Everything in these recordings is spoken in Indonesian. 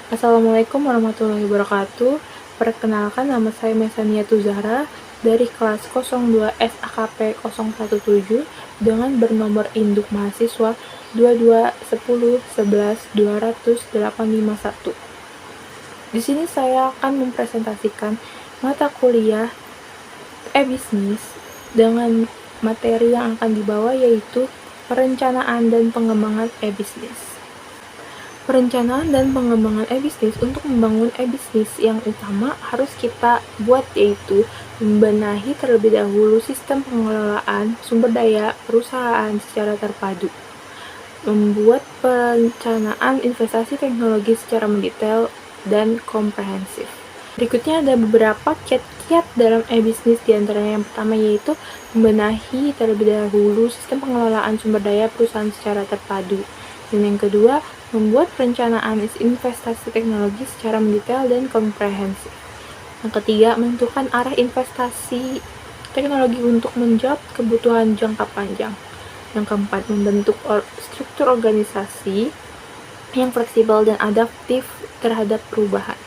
Assalamualaikum warahmatullahi wabarakatuh. Perkenalkan, nama saya Mesania Tuzahra dari kelas 02 SAKP 017 dengan bernomor induk mahasiswa 2210112851. Di sini saya akan mempresentasikan mata kuliah e-bisnis dengan materi yang akan dibawa, yaitu perencanaan dan pengembangan e-bisnis. Perencanaan dan pengembangan e-bisnis. Untuk membangun e-bisnis, yang utama harus kita buat yaitu membenahi terlebih dahulu sistem pengelolaan sumber daya perusahaan secara terpadu, membuat perencanaan investasi teknologi secara mendetail dan komprehensif. Berikutnya ada beberapa kiat-kiat dalam e-bisnis, diantaranya yang pertama yaitu membenahi terlebih dahulu sistem pengelolaan sumber daya perusahaan secara terpadu. Dan yang kedua, membuat perencanaan investasi teknologi secara mendetail dan komprehensif. Yang ketiga, menentukan arah investasi teknologi untuk menjawab kebutuhan jangka panjang. Yang keempat, membentuk struktur organisasi yang fleksibel dan adaptif terhadap perubahan.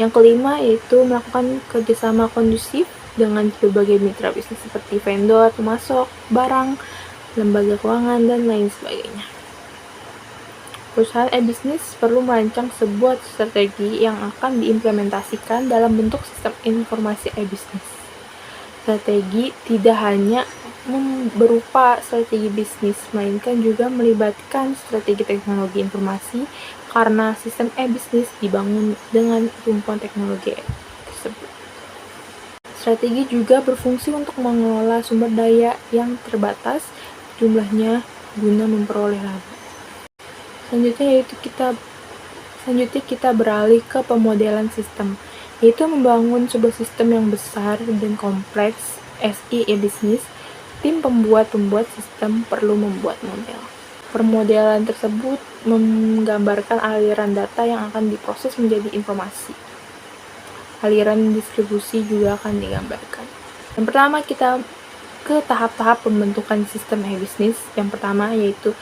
Yang kelima, yaitu melakukan kerjasama kondusif dengan berbagai mitra bisnis seperti vendor, pemasok, barang, lembaga keuangan, dan lain sebagainya. Perusahaan e-bisnis perlu merancang sebuah strategi yang akan diimplementasikan dalam bentuk sistem informasi e-bisnis. Strategi tidak hanya berupa strategi bisnis, melainkan juga melibatkan strategi teknologi informasi, karena sistem e-bisnis dibangun dengan tumpuan teknologi tersebut. Strategi juga berfungsi untuk mengelola sumber daya yang terbatas jumlahnya guna memperoleh laba. Selanjutnya kita beralih ke pemodelan sistem, yaitu membangun sebuah sistem yang besar dan kompleks. SI e-bisnis, tim pembuat sistem perlu membuat model. Permodelan tersebut menggambarkan aliran data yang akan diproses menjadi informasi. Aliran distribusi juga akan digambarkan. Yang pertama, kita ke tahap-tahap pembentukan sistem e-bisnis. Yang pertama yaitu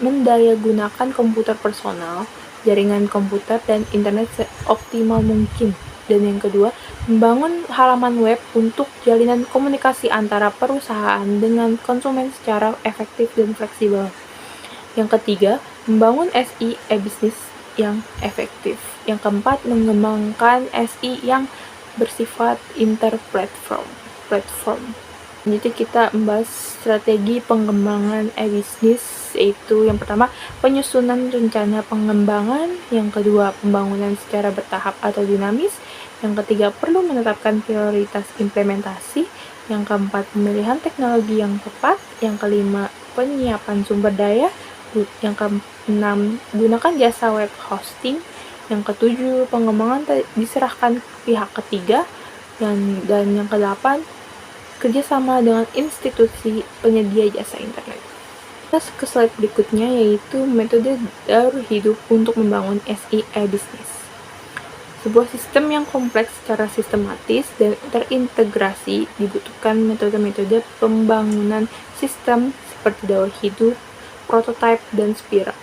mendayagunakan komputer personal, jaringan komputer, dan internet seoptimal mungkin. Dan yang kedua, membangun halaman web untuk jalinan komunikasi antara perusahaan dengan konsumen secara efektif dan fleksibel. Yang ketiga, membangun SI e-bisnis yang efektif. Yang keempat, mengembangkan SI yang bersifat interplatform. Jadi kita membahas strategi pengembangan e-bisnis, yaitu yang pertama, penyusunan rencana pengembangan, yang kedua, pembangunan secara bertahap atau dinamis, yang ketiga, perlu menetapkan prioritas implementasi, yang keempat, pemilihan teknologi yang tepat, yang kelima, penyiapan sumber daya, yang keenam, gunakan jasa web hosting, yang ketujuh, pengembangan diserahkan ke pihak ketiga, dan yang kedelapan, kerjasama dengan institusi penyedia jasa internet. Kita ke slide berikutnya, yaitu metode daur hidup untuk membangun SI e-bisnis. Sebuah sistem yang kompleks secara sistematis dan terintegrasi dibutuhkan metode-metode pembangunan sistem seperti daur hidup, prototype, dan spiral.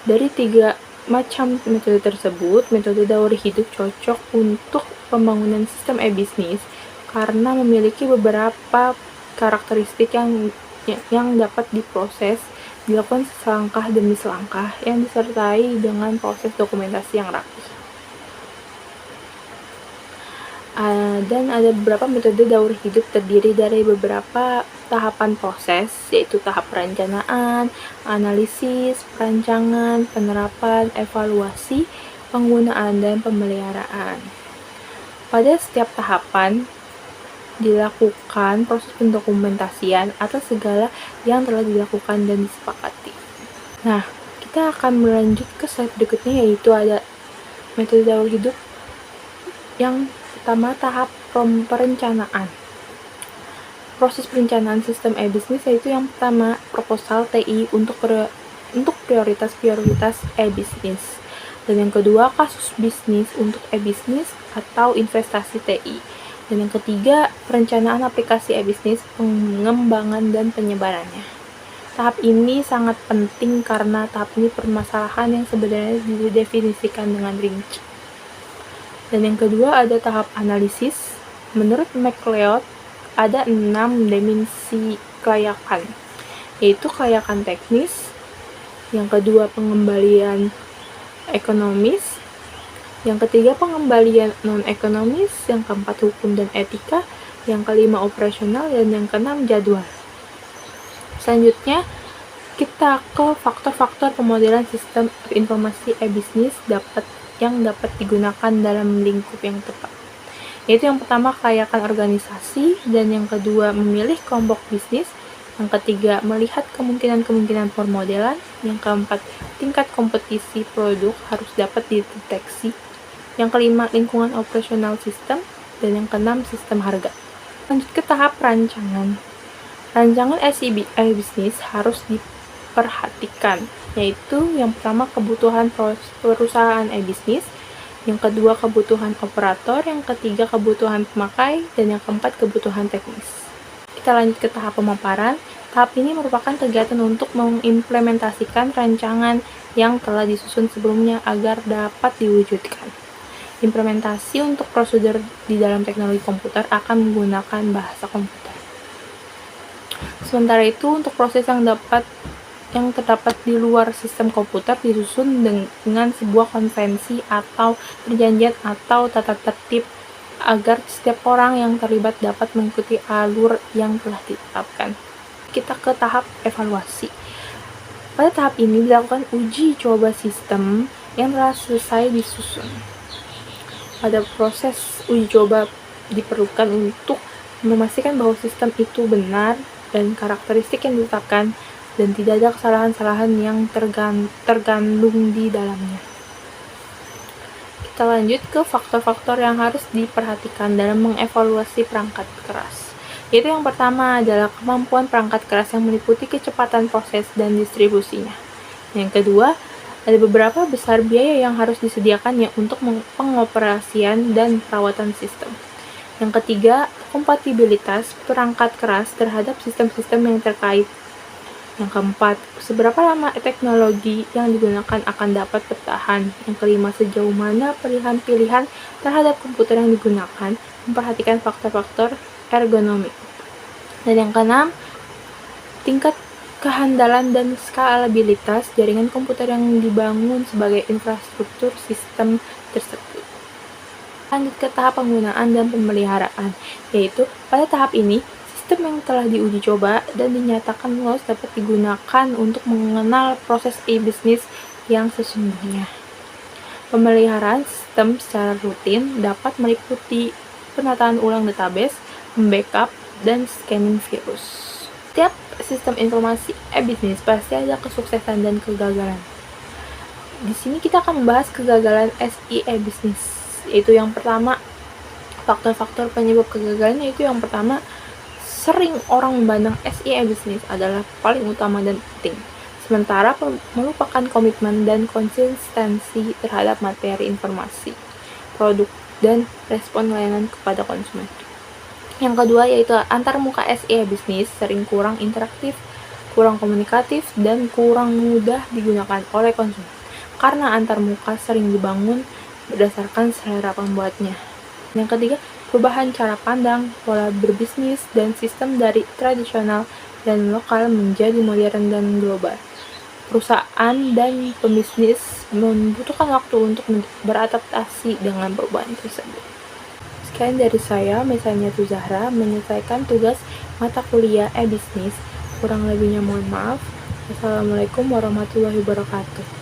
Dari tiga macam metode tersebut, metode daur hidup cocok untuk pembangunan sistem e-bisnis karena memiliki beberapa karakteristik yang dapat diproses, dilakukan selangkah demi selangkah, yang disertai dengan proses dokumentasi yang rapi. Dan ada beberapa metode daur hidup terdiri dari beberapa tahapan proses, yaitu tahap perencanaan, analisis, perancangan, penerapan, evaluasi, penggunaan, dan pemeliharaan. Pada setiap tahapan dilakukan proses pendokumentasian atas segala yang telah dilakukan dan disepakati. Nah, kita akan melanjut ke slide berikutnya, yaitu ada metode daur hidup yang pertama, tahap perencanaan. Proses perencanaan sistem e-bisnis yaitu yang pertama, proposal TI untuk prioritas e-bisnis. Dan yang kedua, kasus bisnis untuk e-bisnis atau investasi TI. Dan yang ketiga, perencanaan aplikasi e-bisnis, pengembangan dan penyebarannya. Tahap ini sangat penting karena tahap ini permasalahan yang sebenarnya didefinisikan dengan rinci. Dan yang kedua ada tahap analisis. Menurut MacLeod, ada 6 dimensi kelayakan, yaitu kelayakan teknis, yang kedua pengembalian ekonomis, yang ketiga pengembalian non-ekonomis, yang keempat hukum dan etika, yang kelima operasional, dan yang keenam jadwal. Selanjutnya, kita ke faktor-faktor pemodelan sistem informasi e-bisnis yang dapat digunakan dalam lingkup yang tepat. Yaitu yang pertama kelayakan organisasi, dan yang kedua memilih kelompok bisnis, yang ketiga melihat kemungkinan-kemungkinan pemodelan, yang keempat tingkat kompetisi produk harus dapat dideteksi, yang kelima lingkungan operasional sistem, dan yang keenam sistem harga. Lanjut ke tahap rancangan. Rancangan e-bisnis harus diperhatikan, yaitu yang pertama kebutuhan perusahaan e-bisnis, yang kedua kebutuhan operator, yang ketiga kebutuhan pemakai, dan yang keempat kebutuhan teknis. Kita lanjut ke tahap pemaparan. Tahap ini merupakan kegiatan untuk mengimplementasikan rancangan yang telah disusun sebelumnya agar dapat diwujudkan. Implementasi untuk prosedur di dalam teknologi komputer akan menggunakan bahasa komputer. Sementara itu, untuk proses yang terdapat di luar sistem komputer disusun dengan sebuah konvensi atau perjanjian atau tata tertib agar setiap orang yang terlibat dapat mengikuti alur yang telah ditetapkan. Kita ke tahap evaluasi. Pada tahap ini dilakukan uji coba sistem yang telah selesai disusun. Pada proses uji coba diperlukan untuk memastikan bahwa sistem itu benar dan karakteristik yang ditetapkan dan tidak ada kesalahan-kesalahan yang tergandung di dalamnya. Kita lanjut ke faktor-faktor yang harus diperhatikan dalam mengevaluasi perangkat keras. Yaitu yang pertama adalah kemampuan perangkat keras yang meliputi kecepatan proses dan distribusinya. Yang kedua, ada beberapa besar biaya yang harus disediakannya untuk pengoperasian dan perawatan sistem. Yang ketiga, kompatibilitas perangkat keras terhadap sistem-sistem yang terkait. Yang keempat, seberapa lama teknologi yang digunakan akan dapat bertahan. Yang kelima, sejauh mana pilihan-pilihan terhadap komputer yang digunakan, memperhatikan faktor-faktor ergonomi. Dan yang keenam, tingkat kehandalan dan skalabilitas jaringan komputer yang dibangun sebagai infrastruktur sistem tersebut. Lanjut ke tahap penggunaan dan pemeliharaan, yaitu pada tahap ini, sistem yang telah diuji coba dan dinyatakan lolos dapat digunakan untuk mengenal proses e-bisnis yang sesungguhnya. Pemeliharaan sistem secara rutin dapat meliputi penataan ulang database, membackup, dan scanning virus. Setiap sistem informasi e-bisnis pasti ada kesuksesan dan kegagalan. Di sini kita akan membahas kegagalan SI e-bisnis. Yaitu yang pertama, faktor-faktor penyebab kegagalan, yaitu yang pertama, sering orang memandang SI e-bisnis adalah paling utama dan penting, sementara melupakan komitmen dan konsistensi terhadap materi informasi, produk, dan respon layanan kepada konsumen. Yang kedua yaitu antarmuka SI e-bisnis sering kurang interaktif, kurang komunikatif, dan kurang mudah digunakan oleh konsumen, karena antarmuka sering dibangun berdasarkan selera pembuatnya. Yang ketiga, perubahan cara pandang, pola berbisnis, dan sistem dari tradisional dan lokal menjadi modern dan global. Perusahaan dan pembisnis membutuhkan waktu untuk beradaptasi dengan perubahan tersebut. Sekian dari saya, misalnya Zahra, menyelesaikan tugas mata kuliah e-bisnis. Kurang lebihnya mohon maaf. Wassalamualaikum warahmatullahi wabarakatuh.